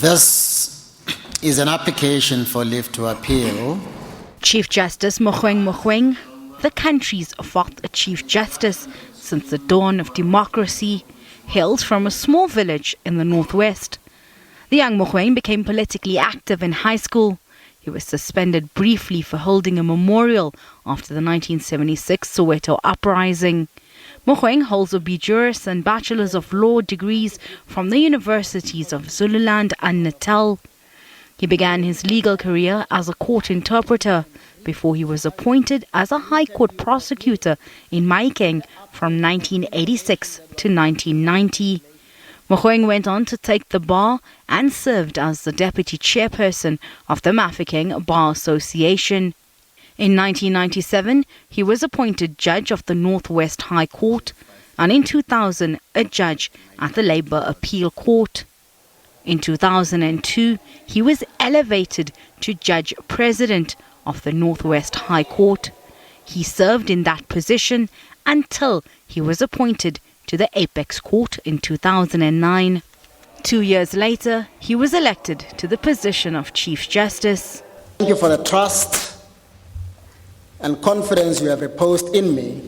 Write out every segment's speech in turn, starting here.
This is an application for leave to appeal. Chief Justice Mogoeng Mogoeng, the country's fourth Chief Justice since the dawn of democracy, hails from a small village in the northwest. The young Mogoeng became politically active in high school. He was suspended briefly for holding a memorial after the 1976 Soweto uprising. Mogoeng holds a B.Juris and Bachelors of Law degrees from the universities of Zululand and Natal. He began his legal career as a court interpreter before he was appointed as a High Court prosecutor in Maikeng from 1986 to 1990. Mogoeng went on to take the bar and served as the deputy chairperson of the Mafeking Bar Association. In 1997, he was appointed judge of the Northwest High Court, and in 2000, a judge at the Labour Appeal Court. In 2002, he was elevated to judge president of the Northwest High Court. He served in that position until he was appointed to the Apex Court in 2009. 2 years later, he was elected to the position of Chief Justice. Thank you for the trust and confidence you have reposed in me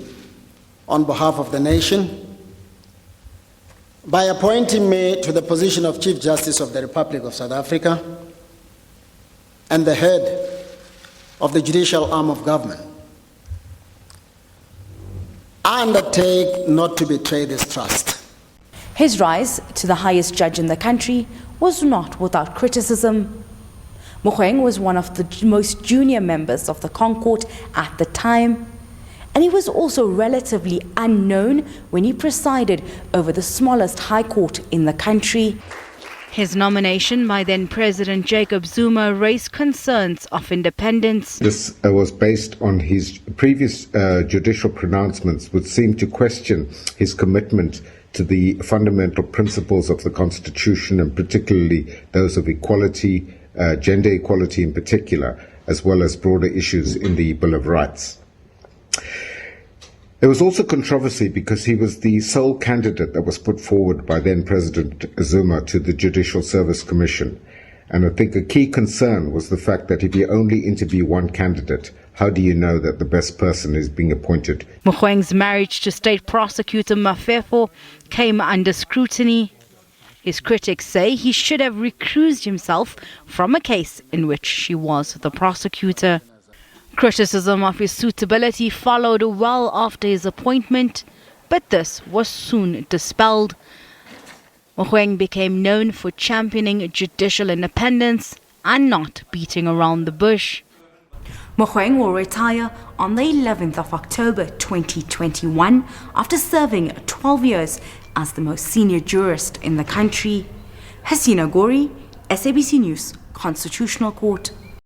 on behalf of the nation by appointing me to the position of Chief Justice of the Republic of South Africa and the head of the judicial arm of government. I undertake not to betray this trust. His rise to the highest judge in the country was not without criticism. Mogoeng was one of the most junior members of the Concourt at the time, and he was also relatively unknown when he presided over the smallest high court in the country. His nomination by then President Jacob Zuma raised concerns of independence. This was based on his previous judicial pronouncements, which seemed to question his commitment to the fundamental principles of the Constitution, and particularly those of equality, gender equality in particular, as well as broader issues in the Bill of Rights. There was also controversy because he was the sole candidate that was put forward by then President Zuma to the Judicial Service Commission. And I think a key concern was the fact that if you only interview one candidate, how do you know that the best person is being appointed? Mogoeng's marriage to State Prosecutor Mafefo came under scrutiny. His critics say he should have recused himself from a case in which she was the prosecutor. Criticism of his suitability followed well after his appointment, but this was soon dispelled. Mogoeng became known for championing judicial independence and not beating around the bush. Mogoeng will retire on the 11th of October 2021 after serving 12 years as the most senior jurist in the country. Hasina Gori, SABC News, Constitutional Court.